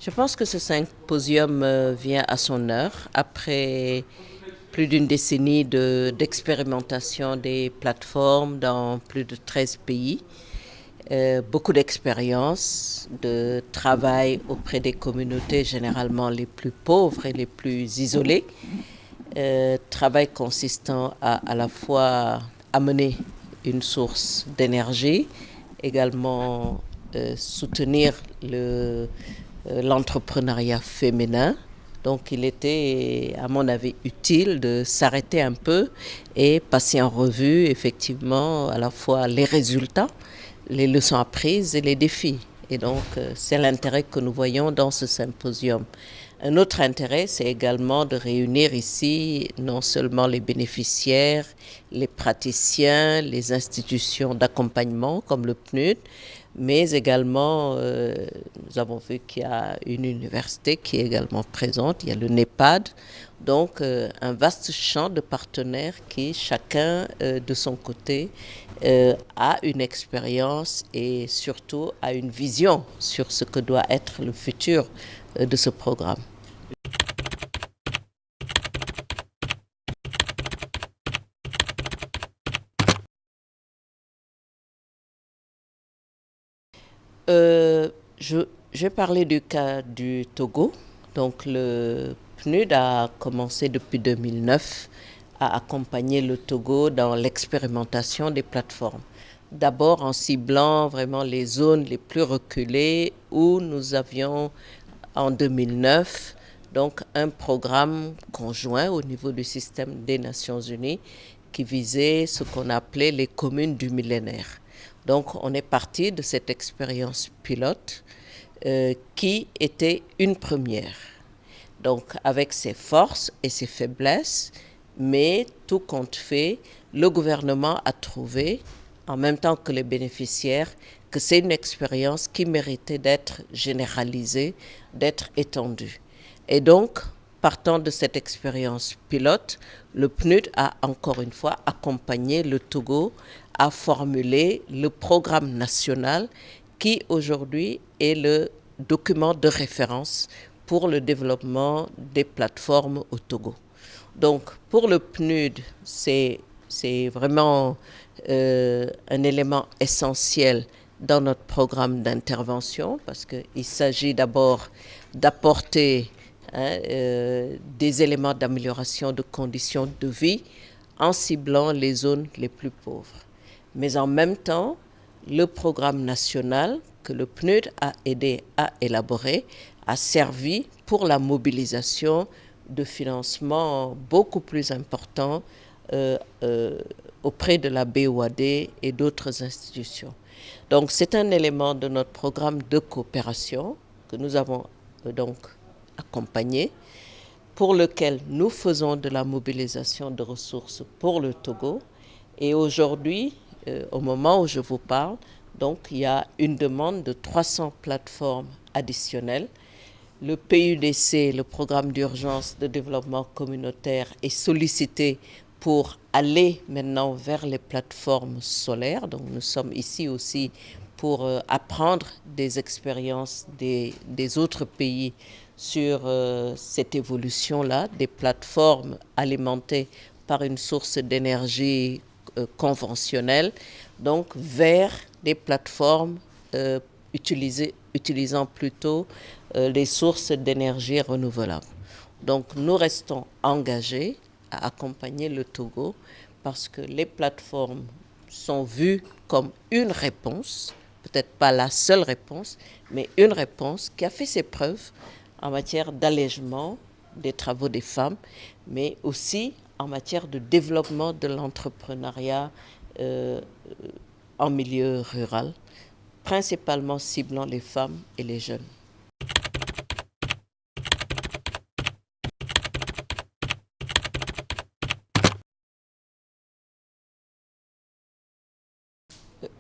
Je pense que ce symposium vient à son heure après plus d'une décennie d'expérimentation des plateformes dans plus de 13 pays. Beaucoup d'expérience, de travail auprès des communautés généralement les plus pauvres et les plus isolées. Travail consistant à la fois amener une source d'énergie, également soutenir l'entrepreneuriat féminin. Donc il était, à mon avis, utile de s'arrêter un peu et passer en revue effectivement à la fois les résultats, les leçons apprises et les défis. Et donc c'est l'intérêt que nous voyons dans ce symposium. Un autre intérêt, c'est également de réunir ici non seulement les bénéficiaires, les praticiens, les institutions d'accompagnement comme le PNUD, mais également, nous avons vu qu'il y a une université qui est également présente, il y a le NEPAD, donc un vaste champ de partenaires qui, chacun de son côté, a une expérience et surtout a une vision sur ce que doit être le futur de ce programme. Euh, je, je vais parler du cas du Togo. Donc le PNUD a commencé depuis 2009 à accompagner le Togo dans l'expérimentation des plateformes. D'abord en ciblant vraiment les zones les plus reculées où nous avions en 2009 donc un programme conjoint au niveau du système des Nations Unies qui visait ce qu'on appelait les communes du millénaire. Donc on est parti de cette expérience pilote qui était une première. Donc avec ses forces et ses faiblesses, mais tout compte fait, le gouvernement a trouvé, en même temps que les bénéficiaires, que c'est une expérience qui méritait d'être généralisée, d'être étendue. Et donc, partant de cette expérience pilote, le PNUD a encore une fois accompagné le Togo à formuler le programme national qui aujourd'hui est le document de référence pour le développement des plateformes au Togo. Donc pour le PNUD, c'est vraiment un élément essentiel dans notre programme d'intervention parce qu'il s'agit d'abord d'apporter des éléments d'amélioration de conditions de vie en ciblant les zones les plus pauvres. Mais en même temps, le programme national que le PNUD a aidé à élaborer a servi pour la mobilisation de financements beaucoup plus importants auprès de la BOAD et d'autres institutions. Donc c'est un élément de notre programme de coopération que nous avons donc accompagné, pour lequel nous faisons de la mobilisation de ressources pour le Togo. Et aujourd'hui, au moment où je vous parle, donc il y a une demande de 300 plateformes additionnelles. Le PUDC, le programme d'urgence de développement communautaire, est sollicité pour aller maintenant vers les plateformes solaires. Donc nous sommes ici aussi pour apprendre des expériences des autres pays sur cette évolution-là, des plateformes alimentées par une source d'énergie conventionnelle, donc vers des plateformes utilisant plutôt les sources d'énergie renouvelables. Donc nous restons engagés à accompagner le Togo parce que les plateformes sont vues comme une réponse, peut-être pas la seule réponse, mais une réponse qui a fait ses preuves en matière d'allègement des travaux des femmes, mais aussi en matière de développement de l'entrepreneuriat en milieu rural, principalement ciblant les femmes et les jeunes.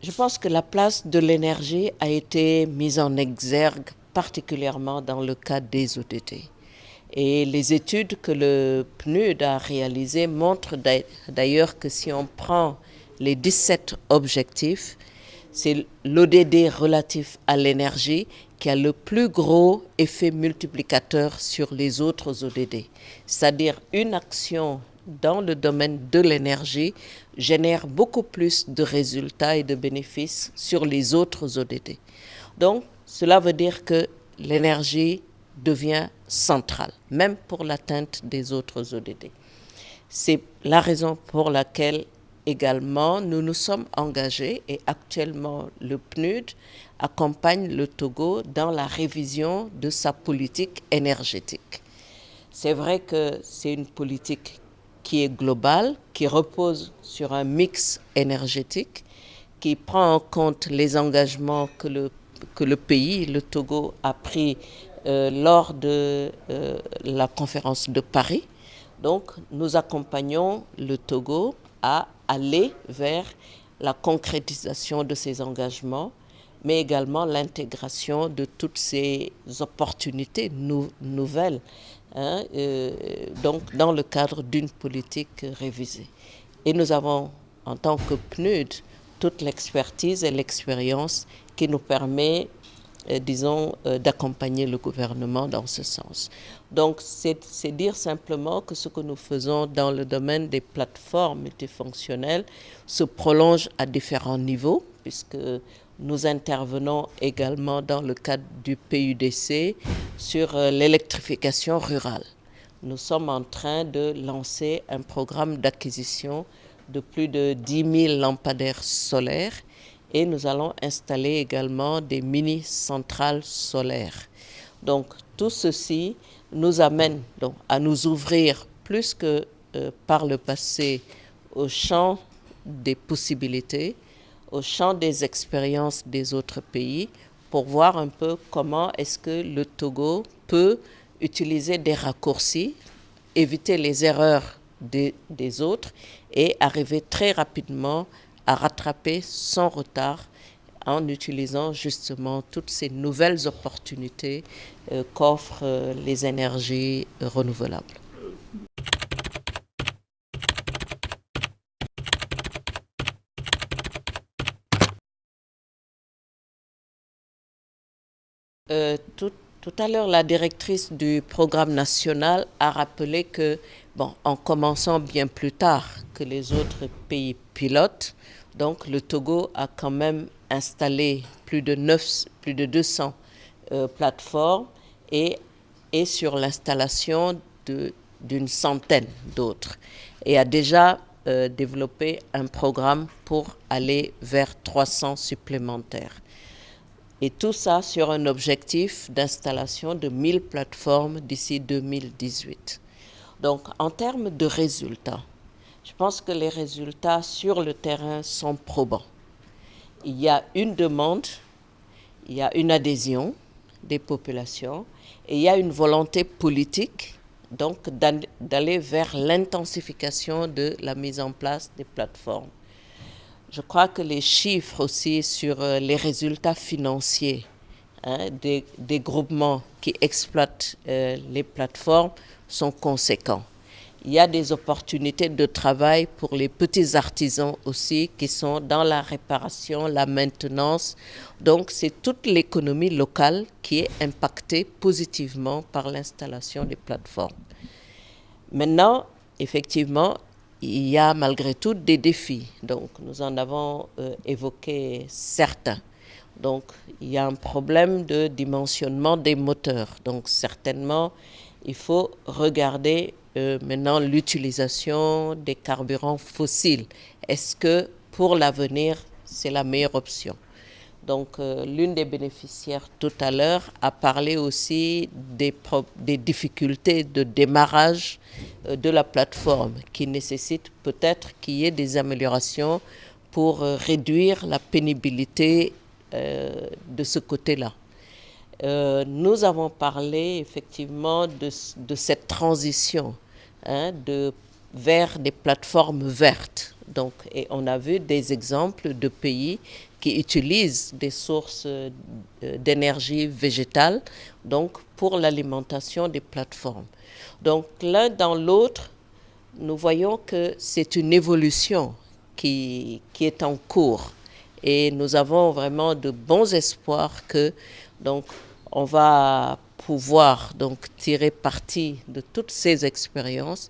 Je pense que la place de l'énergie a été mise en exergue particulièrement dans le cas des ODD. Et les études que le PNUD a réalisées montrent d'ailleurs que si on prend les 17 objectifs, c'est l'ODD relatif à l'énergie qui a le plus gros effet multiplicateur sur les autres ODD. C'est-à-dire une action dans le domaine de l'énergie génère beaucoup plus de résultats et de bénéfices sur les autres ODD. Donc, cela veut dire que l'énergie devient centrale, même pour l'atteinte des autres ODD. C'est la raison pour laquelle également nous nous sommes engagés et actuellement le PNUD accompagne le Togo dans la révision de sa politique énergétique. C'est vrai que c'est une politique qui est globale, qui repose sur un mix énergétique, qui prend en compte les engagements que le pays, le Togo, a pris lors de la conférence de Paris. Donc, nous accompagnons le Togo à aller vers la concrétisation de ces engagements, mais également l'intégration de toutes ces opportunités nouvelles, donc dans le cadre d'une politique révisée. Et nous avons, en tant que PNUD, toute l'expertise et l'expérience qui nous permet d'accompagner le gouvernement dans ce sens. Donc, c'est dire simplement que ce que nous faisons dans le domaine des plateformes multifonctionnelles se prolonge à différents niveaux, puisque nous intervenons également dans le cadre du PUDC sur l'électrification rurale. Nous sommes en train de lancer un programme d'acquisition de plus de 10 000 lampadaires solaires et nous allons installer également des mini-centrales solaires. Donc tout ceci nous amène donc à nous ouvrir plus que par le passé au champ des possibilités, au champ des expériences des autres pays pour voir un peu comment est-ce que le Togo peut utiliser des raccourcis, éviter les erreurs des autres et arriver très rapidement à rattraper son retard en utilisant justement toutes ces nouvelles opportunités qu'offrent les énergies renouvelables. Tout à l'heure, la directrice du programme national a rappelé que, en commençant bien plus tard que les autres pays pilotes, donc le Togo a quand même installé plus de 200 plateformes et est sur l'installation d'une centaine d'autres et a déjà développé un programme pour aller vers 300 supplémentaires. Et tout ça sur un objectif d'installation de 1000 plateformes d'ici 2018. Donc, en termes de résultats, je pense que les résultats sur le terrain sont probants. Il y a une demande, il y a une adhésion des populations et il y a une volonté politique donc d'aller vers l'intensification de la mise en place des plateformes. Je crois que les chiffres aussi sur les résultats financiers des groupements qui exploitent les plateformes sont conséquents. Il y a des opportunités de travail pour les petits artisans aussi qui sont dans la réparation, la maintenance. Donc c'est toute l'économie locale qui est impactée positivement par l'installation des plateformes. Maintenant, effectivement, il y a malgré tout des défis. Donc nous en avons évoqué certains. Donc il y a un problème de dimensionnement des moteurs. Donc certainement, il faut regarder maintenant l'utilisation des carburants fossiles. Est-ce que pour l'avenir, c'est la meilleure option? Donc l'une des bénéficiaires tout à l'heure a parlé aussi des difficultés de démarrage de la plateforme qui nécessitent peut-être qu'il y ait des améliorations pour réduire la pénibilité de ce côté-là. Nous avons parlé effectivement de cette transition vers des plateformes vertes. Donc, et on a vu des exemples de pays qui utilisent des sources d'énergie végétale donc pour l'alimentation des plateformes. Donc l'un dans l'autre, nous voyons que c'est une évolution qui est en cours et nous avons vraiment de bons espoirs que donc On va pouvoir donc tirer parti de toutes ces expériences,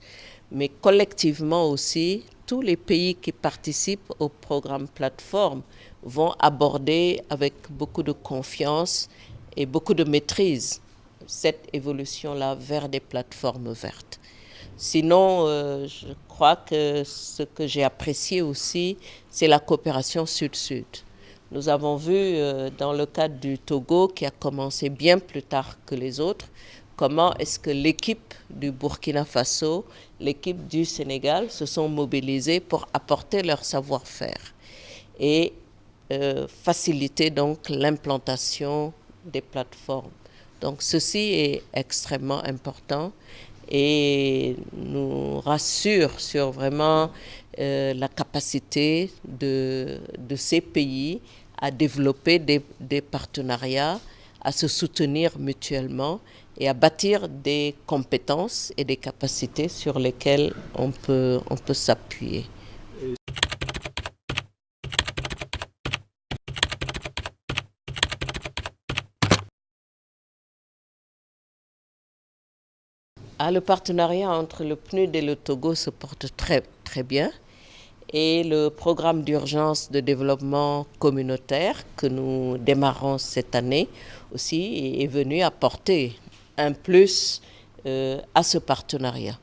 mais collectivement aussi, tous les pays qui participent au programme plateforme vont aborder avec beaucoup de confiance et beaucoup de maîtrise cette évolution-là vers des plateformes vertes. Sinon, je crois que ce que j'ai apprécié aussi, c'est la coopération sud-sud. Nous avons vu dans le cadre du Togo, qui a commencé bien plus tard que les autres, comment est-ce que l'équipe du Burkina Faso, l'équipe du Sénégal se sont mobilisées pour apporter leur savoir-faire et faciliter donc l'implantation des plateformes. Donc ceci est extrêmement important et nous rassure sur vraiment la capacité de ces pays à développer des partenariats, à se soutenir mutuellement et à bâtir des compétences et des capacités sur lesquelles on peut s'appuyer. Le partenariat entre le PNUD et le Togo se porte très, très bien. Et le programme d'urgence de développement communautaire que nous démarrons cette année aussi est venu apporter un plus à ce partenariat.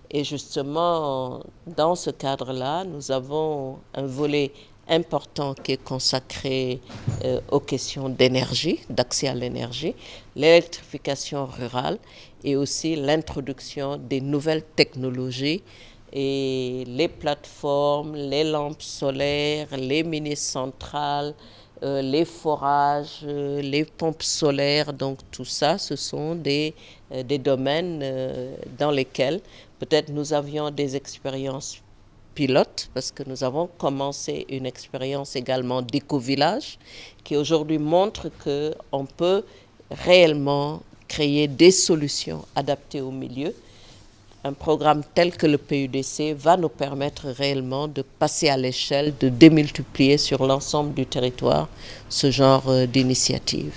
Et justement, dans ce cadre-là, nous avons un volet important qui est consacré aux questions d'énergie, d'accès à l'énergie, l'électrification rurale et aussi l'introduction des nouvelles technologies et les plateformes, les lampes solaires, les mini-centrales, les forages, les pompes solaires. Donc tout ça, ce sont des domaines dans lesquels peut-être nous avions des expériences pilotes, parce que nous avons commencé une expérience également d'éco-village qui aujourd'hui montre qu'on peut réellement créer des solutions adaptées au milieu. Un programme tel que le PUDC va nous permettre réellement de passer à l'échelle, de démultiplier sur l'ensemble du territoire ce genre d'initiative.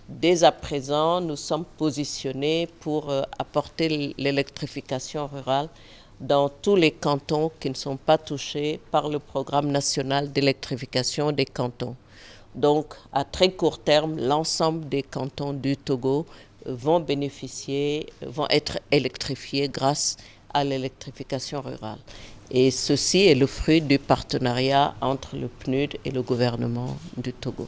Dès à présent, nous sommes positionnés pour apporter l'électrification rurale dans tous les cantons qui ne sont pas touchés par le programme national d'électrification des cantons. Donc, à très court terme, l'ensemble des cantons du Togo vont être électrifiés grâce à l'électrification rurale. Et ceci est le fruit du partenariat entre le PNUD et le gouvernement du Togo.